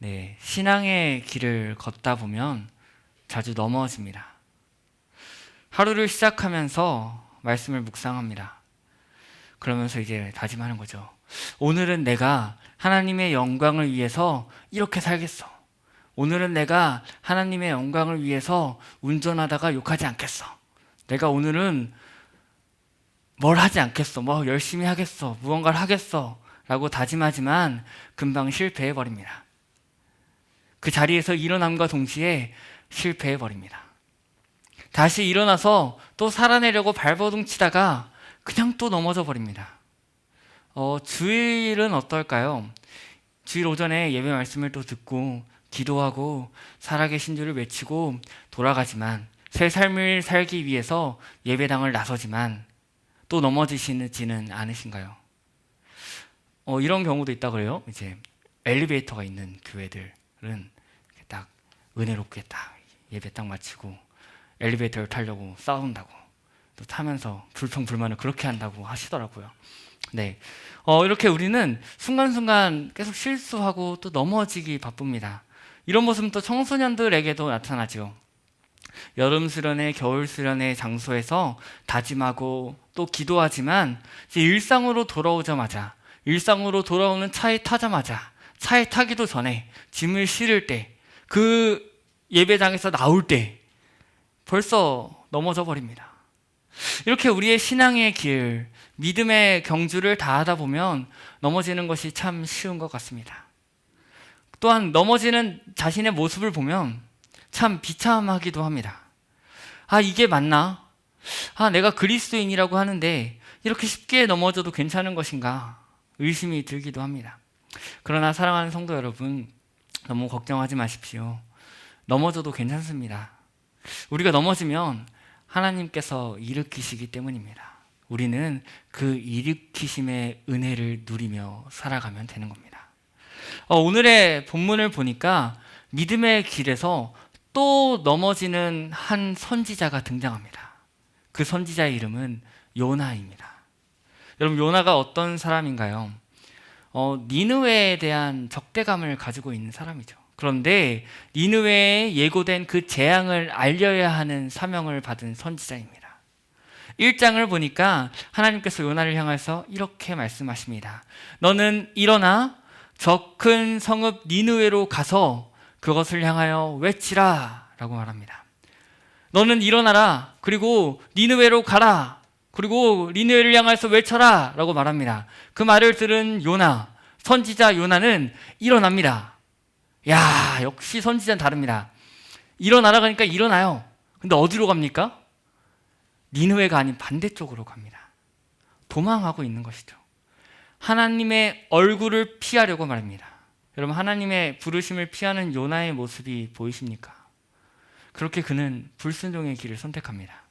네, 신앙의 길을 걷다 보면 자주 넘어집니다. 하루를 시작하면서 말씀을 묵상합니다. 그러면서 이제 다짐하는 거죠. 오늘은 내가 하나님의 영광을 위해서 이렇게 살겠어. 오늘은 내가 하나님의 영광을 위해서 운전하다가 욕하지 않겠어. 내가 오늘은 뭘 하지 않겠어. 뭐 열심히 하겠어. 무언가를 하겠어. 라고 다짐하지만 금방 실패해버립니다. 그 자리에서 일어남과 동시에 실패해버립니다. 다시 일어나서 또 살아내려고 발버둥치다가 그냥 또 넘어져 버립니다. 주일은 어떨까요? 주일 오전에 예배 말씀을 또 듣고 기도하고 살아계신 주를 외치고 돌아가지만 새 삶을 살기 위해서 예배당을 나서지만 또 넘어지시지는 않으신가요? 이런 경우도 있다 그래요. 이제 엘리베이터가 있는 교회들은 이렇게 딱 은혜롭게 딱 예배 딱 마치고 엘리베이터를 타려고 싸운다고 또 타면서 불평불만을 그렇게 한다고 하시더라고요. 네, 이렇게 우리는 순간순간 계속 실수하고 또 넘어지기 바쁩니다. 이런 모습은 또 청소년들에게도 나타나죠. 여름 수련회, 겨울 수련회 장소에서 다짐하고 또 기도하지만 이제 일상으로 돌아오자마자, 일상으로 돌아오는 차에 타자마자, 차에 타기도 전에 짐을 실을 때, 그 예배장에서 나올 때 벌써 넘어져 버립니다. 이렇게 우리의 신앙의 길, 믿음의 경주를 다하다 보면 넘어지는 것이 참 쉬운 것 같습니다. 또한 넘어지는 자신의 모습을 보면 참 비참하기도 합니다. 이게 맞나? 내가 그리스도인이라고 하는데 이렇게 쉽게 넘어져도 괜찮은 것인가? 의심이 들기도 합니다. 그러나 사랑하는 성도 여러분, 너무 걱정하지 마십시오. 넘어져도 괜찮습니다. 우리가 넘어지면 하나님께서 일으키시기 때문입니다. 우리는 그 일으키심의 은혜를 누리며 살아가면 되는 겁니다. 오늘의 본문을 보니까 믿음의 길에서 또 넘어지는 한 선지자가 등장합니다. 그 선지자의 이름은 요나입니다. 여러분, 요나가 어떤 사람인가요? 니느웨에 대한 적대감을 가지고 있는 사람이죠. 그런데 니느웨에 예고된 그 재앙을 알려야 하는 사명을 받은 선지자입니다. 1장을 보니까 하나님께서 요나를 향해서 이렇게 말씀하십니다. 너는 일어나 저 큰 성읍 니느웨로 가서 그것을 향하여 외치라 라고 말합니다. 너는 일어나라, 그리고 니느웨로 가라, 그리고 니느웨를 향해서 외쳐라 라고 말합니다. 그 말을 들은 요나, 선지자 요나는 일어납니다. 야, 역시 선지자는 다릅니다. 일어나라 그러니까 일어나요. 근데 어디로 갑니까? 니느웨가 아닌 반대쪽으로 갑니다. 도망하고 있는 것이죠. 하나님의 얼굴을 피하려고 말입니다. 여러분, 하나님의 부르심을 피하는 요나의 모습이 보이십니까? 그렇게 그는 불순종의 길을 선택합니다.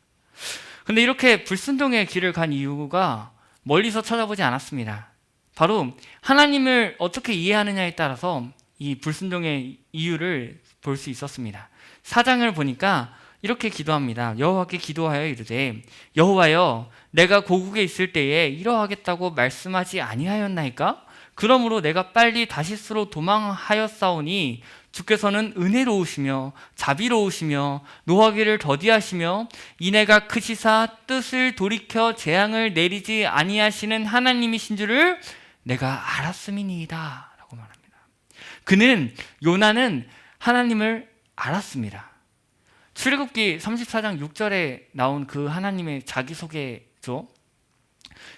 근데 이렇게 불순종의 길을 간 이유가 멀리서 찾아보지 않았습니다. 바로 하나님을 어떻게 이해하느냐에 따라서 이 불순종의 이유를 볼 수 있었습니다. 4장을 보니까 이렇게 기도합니다. 여호와께 기도하여 이르되 여호와여, 내가 고국에 있을 때에 이러하겠다고 말씀하지 아니하였나이까? 그러므로 내가 빨리 다시스로 도망하였사오니 주께서는 은혜로우시며 자비로우시며 노하기를 더디하시며 인애가 크시사 뜻을 돌이켜 재앙을 내리지 아니하시는 하나님이신 줄을 내가 알았음이니이다 라고 말합니다. 그는, 요나는 하나님을 알았습니다. 출애굽기 34장 6절에 나온 그 하나님의 자기소개죠.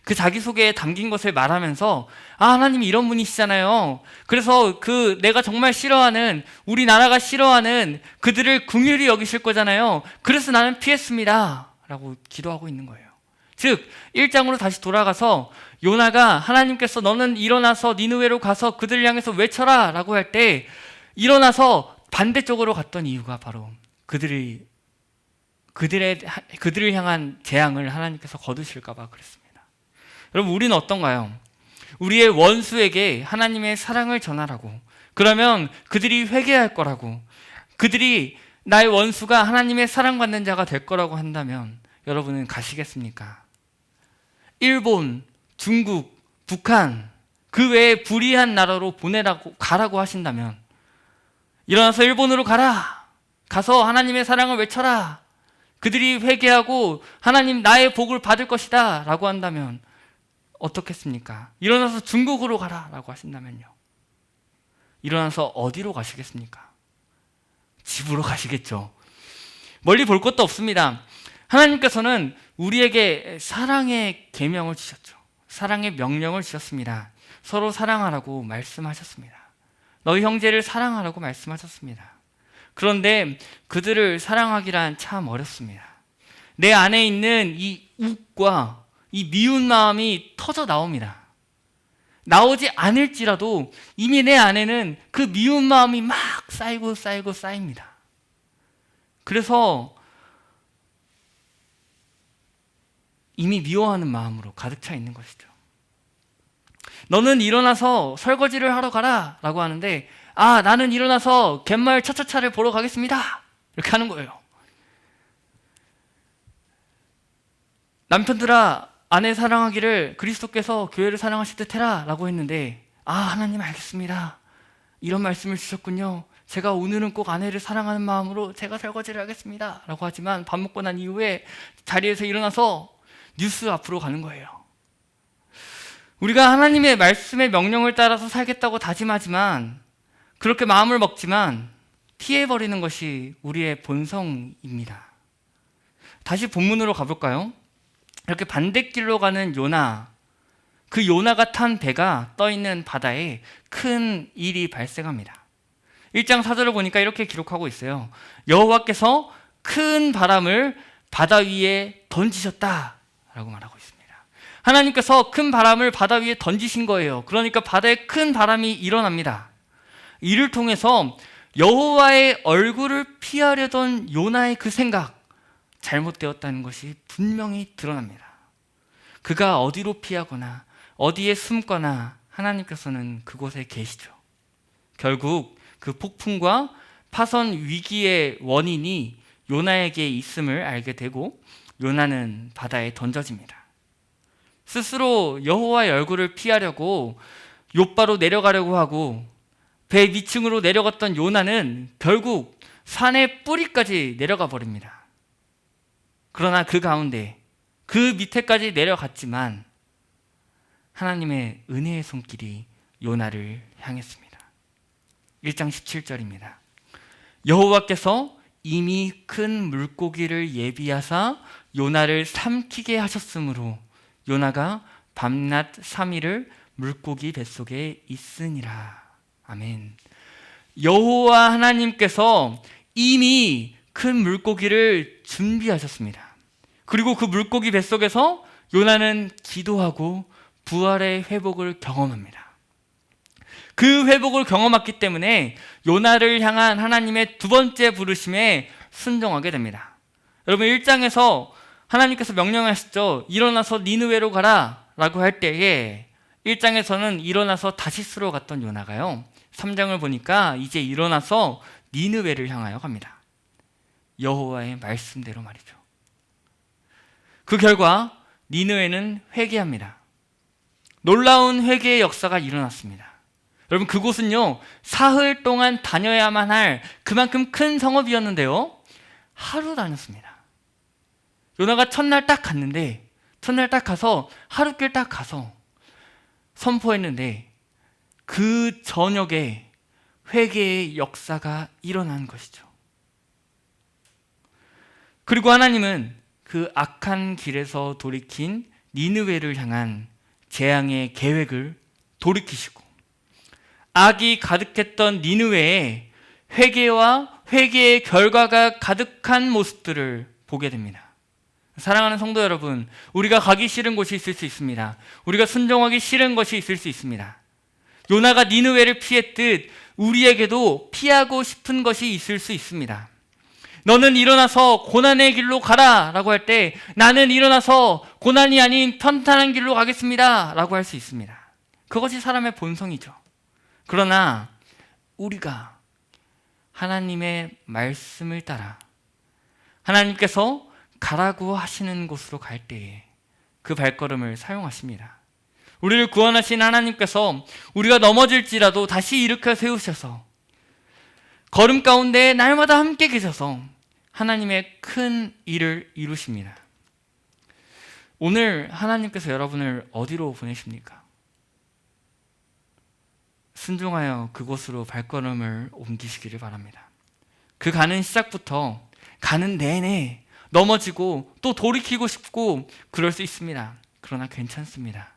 그 자기소개에 담긴 것을 말하면서 하나님이 이런 분이시잖아요. 그래서 내가 정말 싫어하는, 우리나라가 싫어하는 그들을 긍휼히 여기실 거잖아요. 그래서 나는 피했습니다 라고 기도하고 있는 거예요. 즉 1장으로 다시 돌아가서 요나가 하나님께서 너는 일어나서 니느웨로 가서 그들을 향해서 외쳐라 라고 할 때 일어나서 반대쪽으로 갔던 이유가 바로 그들을 향한 재앙을 하나님께서 거두실까 봐 그랬습니다. 여러분, 우리는 어떤가요? 우리의 원수에게 하나님의 사랑을 전하라고, 그러면 그들이 회개할 거라고, 그들이 나의 원수가 하나님의 사랑받는 자가 될 거라고 한다면 여러분은 가시겠습니까? 일본, 중국, 북한, 그 외에 불의한 나라로 가라고 하신다면 일어나서 일본으로 가라. 가서 하나님의 사랑을 외쳐라. 그들이 회개하고 하나님 나의 복을 받을 것이다 라고 한다면 어떻겠습니까? 일어나서 중국으로 가라 라고 하신다면요, 일어나서 어디로 가시겠습니까? 집으로 가시겠죠. 멀리 볼 것도 없습니다. 하나님께서는 우리에게 사랑의 계명을 주셨죠. 사랑의 명령을 주셨습니다. 서로 사랑하라고 말씀하셨습니다. 너희 형제를 사랑하라고 말씀하셨습니다. 그런데 그들을 사랑하기란 참 어렵습니다. 내 안에 있는 이 욱과 이 미운 마음이 터져 나옵니다. 나오지 않을지라도 이미 내 안에는 그 미운 마음이 막 쌓입니다. 그래서 이미 미워하는 마음으로 가득 차 있는 것이죠. 너는 일어나서 설거지를 하러 가라 라고 하는데, 나는 일어나서 갯마을 차차차를 보러 가겠습니다 이렇게 하는 거예요. 남편들아, 아내 사랑하기를 그리스도께서 교회를 사랑하시듯 해라 라고 했는데, 하나님 알겠습니다, 이런 말씀을 주셨군요, 제가 오늘은 꼭 아내를 사랑하는 마음으로 제가 설거지를 하겠습니다 라고 하지만 밥 먹고 난 이후에 자리에서 일어나서 뉴스 앞으로 가는 거예요. 우리가 하나님의 말씀의 명령을 따라서 살겠다고 다짐하지만, 그렇게 마음을 먹지만 피해버리는 것이 우리의 본성입니다. 다시 본문으로 가볼까요? 이렇게 반대길로 가는 요나, 그 요나가 탄 배가 떠있는 바다에 큰 일이 발생합니다. 1장 4절을 보니까 이렇게 기록하고 있어요. 여호와께서 큰 바람을 바다 위에 던지셨다 라고 말하고 있습니다. 하나님께서 큰 바람을 바다 위에 던지신 거예요. 그러니까 바다에 큰 바람이 일어납니다. 이를 통해서 여호와의 얼굴을 피하려던 요나의 그 생각, 잘못되었다는 것이 분명히 드러납니다. 그가 어디로 피하거나 어디에 숨거나 하나님께서는 그곳에 계시죠. 결국 그 폭풍과 파선 위기의 원인이 요나에게 있음을 알게 되고 요나는 바다에 던져집니다. 스스로 여호와의 얼굴을 피하려고 욥바로 내려가려고 하고 배 위층으로 내려갔던 요나는 결국 산의 뿌리까지 내려가 버립니다. 그러나 그 가운데 그 밑에까지 내려갔지만 하나님의 은혜의 손길이 요나를 향했습니다. 1장 17절입니다. 여호와께서 이미 큰 물고기를 예비하사 요나를 삼키게 하셨으므로 요나가 밤낮 3일을 물고기 뱃속에 있으니라. 아멘. 여호와 하나님께서 이미 큰 물고기를 준비하셨습니다. 그리고 그 물고기 뱃속에서 요나는 기도하고 부활의 회복을 경험합니다. 그 회복을 경험했기 때문에 요나를 향한 하나님의 두 번째 부르심에 순종하게 됩니다. 여러분, 1장에서 하나님께서 명령하셨죠. 일어나서 니느웨로 가라 라고 할 때에 1장에서는 일어나서 다시스로 갔던 요나가요, 3장을 보니까 이제 일어나서 니느웨를 향하여 갑니다. 여호와의 말씀대로 말이죠. 그 결과 니느웨는 회개합니다. 놀라운 회개의 역사가 일어났습니다. 여러분, 그곳은요, 사흘 동안 다녀야만 할 그만큼 큰 성읍이었는데요, 하루 다녔습니다. 요나가 첫날 딱 갔는데, 첫날 딱 가서 하루길 딱 가서 선포했는데 그 저녁에 회개의 역사가 일어난 것이죠. 그리고 하나님은 그 악한 길에서 돌이킨 니느웨를 향한 재앙의 계획을 돌이키시고 악이 가득했던 니느웨에 회개와 회개의 결과가 가득한 모습들을 보게 됩니다. 사랑하는 성도 여러분, 우리가 가기 싫은 곳이 있을 수 있습니다. 우리가 순종하기 싫은 것이 있을 수 있습니다. 요나가 니느웨를 피했듯 우리에게도 피하고 싶은 것이 있을 수 있습니다. 너는 일어나서 고난의 길로 가라 라고 할 때 나는 일어나서 고난이 아닌 편탄한 길로 가겠습니다 라고 할 수 있습니다. 그것이 사람의 본성이죠. 그러나 우리가 하나님의 말씀을 따라 하나님께서 가라고 하시는 곳으로 갈 때에 그 발걸음을 사용하십니다. 우리를 구원하신 하나님께서 우리가 넘어질지라도 다시 일으켜 세우셔서 걸음 가운데 날마다 함께 계셔서 하나님의 큰 일을 이루십니다. 오늘 하나님께서 여러분을 어디로 보내십니까? 순종하여 그곳으로 발걸음을 옮기시기를 바랍니다. 그 가는 시작부터 가는 내내 넘어지고 또 돌이키고 싶고 그럴 수 있습니다. 그러나 괜찮습니다.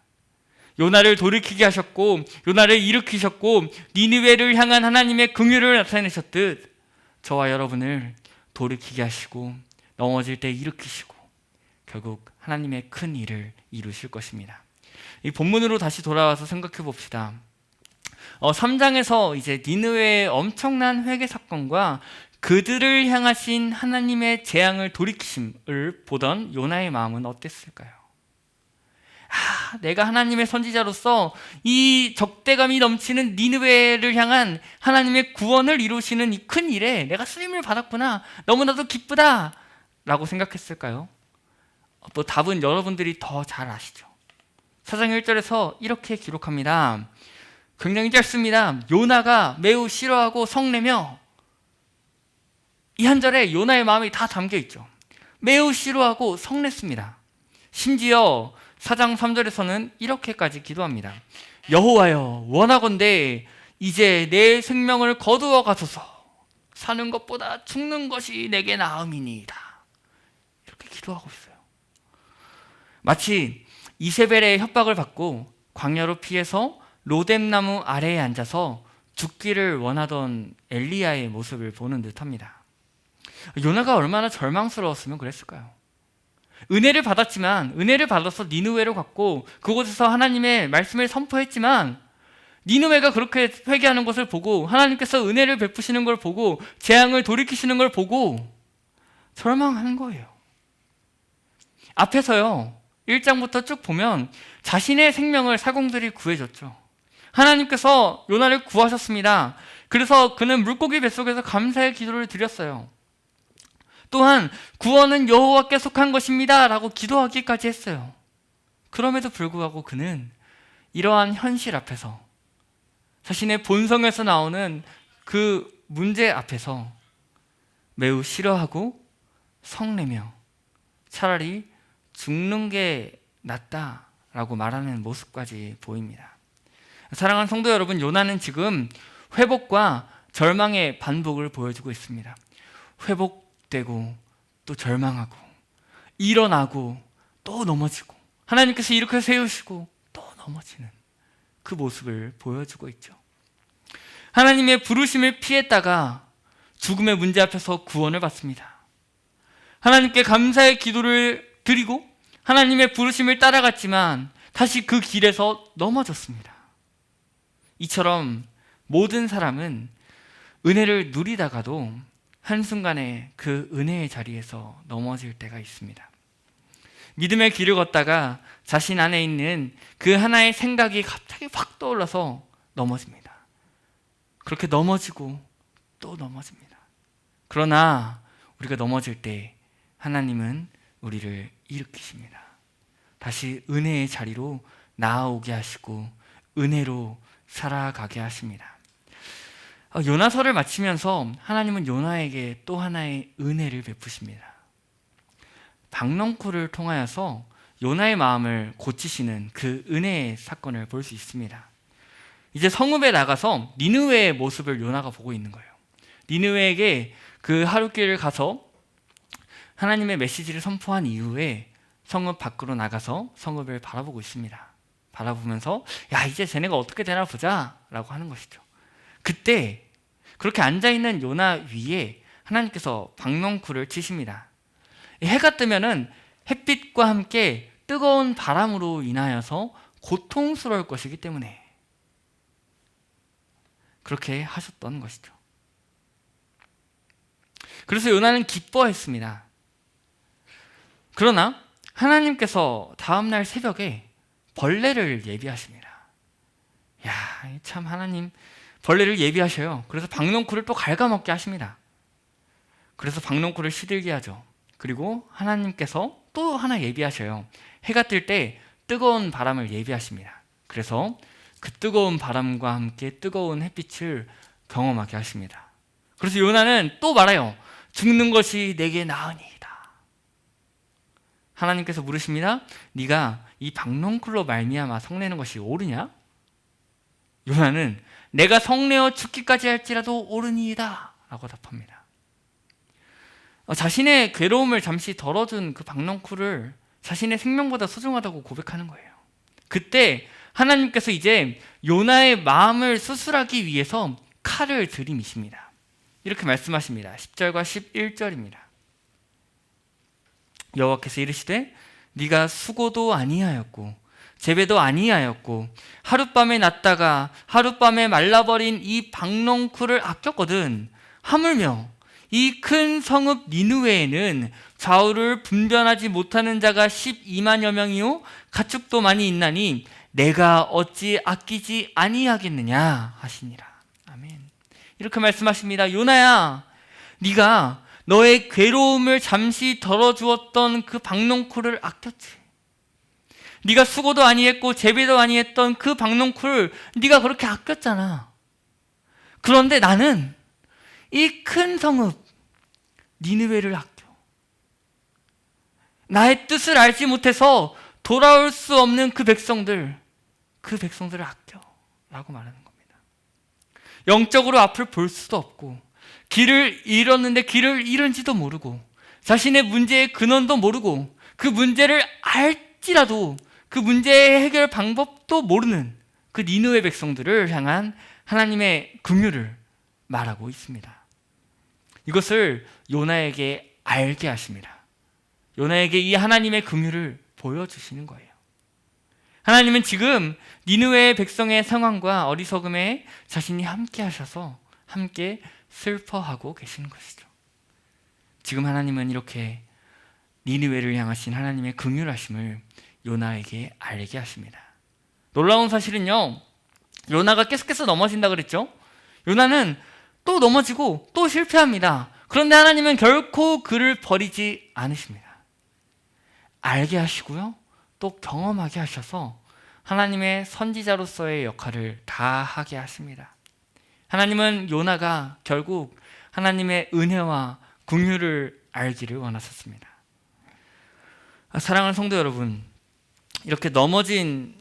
요나를 돌이키게 하셨고 요나를 일으키셨고 니느웨를 향한 하나님의 긍휼을 나타내셨듯 저와 여러분을 돌이키게 하시고 넘어질 때 일으키시고 결국 하나님의 큰 일을 이루실 것입니다. 이 본문으로 다시 돌아와서 생각해 봅시다. 3장에서 이제 니느웨의 엄청난 회개 사건과 그들을 향하신 하나님의 재앙을 돌이키심을 보던 요나의 마음은 어땠을까요? 내가 하나님의 선지자로서 이 적대감이 넘치는 니느웨를 향한 하나님의 구원을 이루시는 이 큰 일에 내가 쓰임을 받았구나, 너무나도 기쁘다 라고 생각했을까요? 뭐 답은 여러분들이 더 잘 아시죠. 4장 1절에서 이렇게 기록합니다. 굉장히 짧습니다. 요나가 매우 싫어하고 성내며, 이 한 절에 요나의 마음이 다 담겨 있죠. 매우 싫어하고 성냈습니다. 심지어 4장 3절에서는 이렇게까지 기도합니다. 여호와여, 원하건대 이제 내 생명을 거두어 가소서. 사는 것보다 죽는 것이 내게 나음이니이다. 이렇게 기도하고 있어요. 마치 이세벨의 협박을 받고 광야로 피해서 로뎀나무 아래에 앉아서 죽기를 원하던 엘리야의 모습을 보는 듯합니다. 요나가 얼마나 절망스러웠으면 그랬을까요? 은혜를 받았지만, 은혜를 받아서 니느웨로 갔고 그곳에서 하나님의 말씀을 선포했지만, 니느웨가 그렇게 회개하는 것을 보고 하나님께서 은혜를 베푸시는 걸 보고 재앙을 돌이키시는 걸 보고 절망하는 거예요. 앞에서요 1장부터 쭉 보면 자신의 생명을 사공들이 구해줬죠. 하나님께서 요나를 구하셨습니다. 그래서 그는 물고기 뱃속에서 감사의 기도를 드렸어요. 또한 구원은 여호와께 속한 것입니다 라고 기도하기까지 했어요. 그럼에도 불구하고 그는 이러한 현실 앞에서, 자신의 본성에서 나오는 그 문제 앞에서 매우 싫어하고 성내며 차라리 죽는 게 낫다라고 말하는 모습까지 보입니다. 사랑하는 성도 여러분, 요나는 지금 회복과 절망의 반복을 보여주고 있습니다. 회복되고 또 절망하고 일어나고 또 넘어지고 하나님께서 이렇게 세우시고 또 넘어지는 그 모습을 보여주고 있죠. 하나님의 부르심을 피했다가 죽음의 문제 앞에서 구원을 받습니다. 하나님께 감사의 기도를 드리고 하나님의 부르심을 따라갔지만 다시 그 길에서 넘어졌습니다. 이처럼 모든 사람은 은혜를 누리다가도 한순간에 그 은혜의 자리에서 넘어질 때가 있습니다. 믿음의 길을 걷다가 자신 안에 있는 그 하나의 생각이 갑자기 확 떠올라서 넘어집니다. 그렇게 넘어지고 또 넘어집니다. 그러나 우리가 넘어질 때 하나님은 우리를 일으키십니다. 다시 은혜의 자리로 나아오게 하시고 은혜로 살아가게 하십니다. 요나서를 마치면서 하나님은 요나에게 또 하나의 은혜를 베푸십니다. 박넝쿨을 통하여서 요나의 마음을 고치시는 그 은혜의 사건을 볼 수 있습니다. 이제 성읍에 나가서 니느웨의 모습을 요나가 보고 있는 거예요. 니느웨에게 그 하룻길을 가서 하나님의 메시지를 선포한 이후에 성읍 밖으로 나가서 성읍을 바라보고 있습니다. 바라보면서 야, 이제 쟤네가 어떻게 되나 보자 라고 하는 것이죠. 그때 그렇게 앉아있는 요나 위에 하나님께서 박넝쿨을 치십니다. 해가 뜨면은 햇빛과 함께 뜨거운 바람으로 인하여서 고통스러울 것이기 때문에 그렇게 하셨던 것이죠. 그래서 요나는 기뻐했습니다. 그러나 하나님께서 다음날 새벽에 벌레를 예비하십니다. 야, 참 하나님 벌레를 예비하셔요. 그래서 박넝쿨을 또 갉아먹게 하십니다. 그래서 박넝쿨을 시들게 하죠. 그리고 하나님께서 또 하나 예비하셔요. 해가 뜰 때 뜨거운 바람을 예비하십니다. 그래서 그 뜨거운 바람과 함께 뜨거운 햇빛을 경험하게 하십니다. 그래서 요나는 또 말해요. 죽는 것이 내게 나으니이다. 하나님께서 물으십니다. 네가 이 박넝쿨로 말미암아 성내는 것이 옳으냐? 요나는 내가 성내어 죽기까지 할지라도 옳으니이다 라고 답합니다. 자신의 괴로움을 잠시 덜어준 그 박넝쿨을 자신의 생명보다 소중하다고 고백하는 거예요. 그때 하나님께서 이제 요나의 마음을 수술하기 위해서 칼을 들이미십니다. 이렇게 말씀하십니다. 10절과 11절입니다. 여호와께서 이르시되 네가 수고도 아니하였고 재배도 아니하였고 하룻밤에 났다가 하룻밤에 말라버린 이 박넝쿨을 아꼈거든. 하물며 이 큰 성읍 니느웨에는 좌우를 분변하지 못하는 자가 12만여 명이요 가축도 많이 있나니 내가 어찌 아끼지 아니하겠느냐 하시니라. 아멘. 이렇게 말씀하십니다. 요나야, 네가 너의 괴로움을 잠시 덜어주었던 그 박넝쿨을 아꼈지. 네가 수고도 아니했고 재배도 아니했던 그 박넝쿨을 네가 그렇게 아꼈잖아. 그런데 나는 이 큰 성읍 니느웨를 아껴. 나의 뜻을 알지 못해서 돌아올 수 없는 그 백성들을 아껴 라고 말하는 겁니다. 영적으로 앞을 볼 수도 없고 길을 잃었는데 길을 잃은지도 모르고 자신의 문제의 근원도 모르고 그 문제를 알지라도 그 문제의 해결 방법도 모르는 그 니느웨 백성들을 향한 하나님의 긍휼을 말하고 있습니다. 이것을 요나에게 알게 하십니다. 요나에게 이 하나님의 긍휼을 보여주시는 거예요. 하나님은 지금 니느웨 백성의 상황과 어리석음에 자신이 함께 하셔서 함께 슬퍼하고 계시는 것이죠. 지금 하나님은 이렇게 니느웨를 향하신 하나님의 긍휼하심을 요나에게 알게 하십니다. 놀라운 사실은요, 요나가 계속해서 넘어진다 그랬죠? 요나는 또 넘어지고 또 실패합니다. 그런데 하나님은 결코 그를 버리지 않으십니다. 알게 하시고요, 또 경험하게 하셔서 하나님의 선지자로서의 역할을 다 하게 하십니다. 하나님은 요나가 결국 하나님의 은혜와 긍휼을 알기를 원하셨습니다. 사랑하는 성도 여러분, 이렇게 넘어진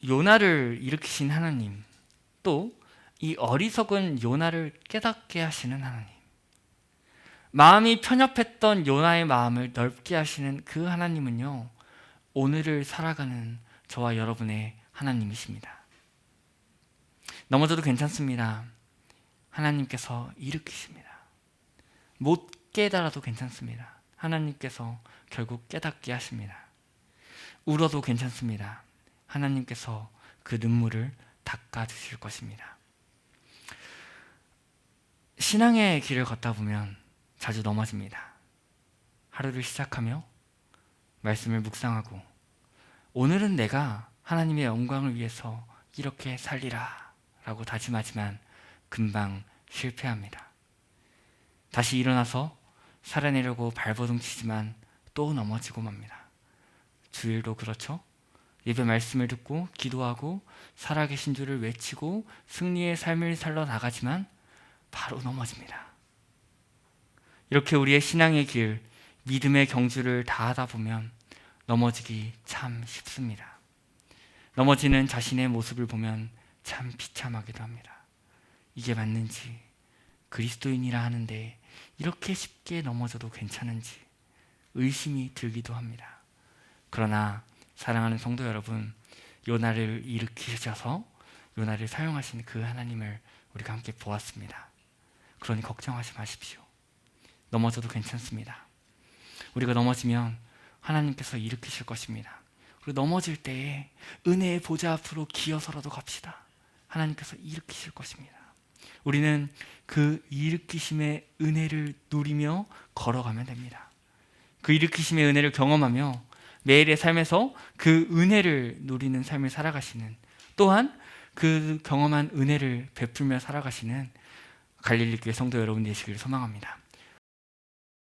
요나를 일으키신 하나님, 또 이 어리석은 요나를 깨닫게 하시는 하나님, 마음이 편협했던 요나의 마음을 넓게 하시는 그 하나님은요, 오늘을 살아가는 저와 여러분의 하나님이십니다. 넘어져도 괜찮습니다. 하나님께서 일으키십니다. 못 깨달아도 괜찮습니다. 하나님께서 결국 깨닫게 하십니다. 울어도 괜찮습니다. 하나님께서 그 눈물을 닦아주실 것입니다. 신앙의 길을 걷다 보면 자주 넘어집니다. 하루를 시작하며 말씀을 묵상하고 오늘은 내가 하나님의 영광을 위해서 이렇게 살리라 라고 다짐하지만 금방 실패합니다. 다시 일어나서 살아내려고 발버둥 치지만 또 넘어지고 맙니다. 주일도 그렇죠? 예배 말씀을 듣고 기도하고 살아계신 주를 외치고 승리의 삶을 살러 나가지만 바로 넘어집니다. 이렇게 우리의 신앙의 길, 믿음의 경주를 다하다 보면 넘어지기 참 쉽습니다. 넘어지는 자신의 모습을 보면 참 비참하기도 합니다. 이게 맞는지, 그리스도인이라 하는데 이렇게 쉽게 넘어져도 괜찮은지 의심이 들기도 합니다. 그러나 사랑하는 성도 여러분, 요나를 일으키셔서 요나를 사용하신 그 하나님을 우리가 함께 보았습니다. 그러니 걱정하지 마십시오. 넘어져도 괜찮습니다. 우리가 넘어지면 하나님께서 일으키실 것입니다. 그리고 넘어질 때에 은혜의 보좌 앞으로 기어서라도 갑시다. 하나님께서 일으키실 것입니다. 우리는 그 일으키심의 은혜를 누리며 걸어가면 됩니다. 그 일으키심의 은혜를 경험하며 매일의 삶에서 그 은혜를 누리는 삶을 살아가시는, 또한 그 경험한 은혜를 베풀며 살아가시는 갈릴리 교회 성도 여러분 되시기를 소망합니다.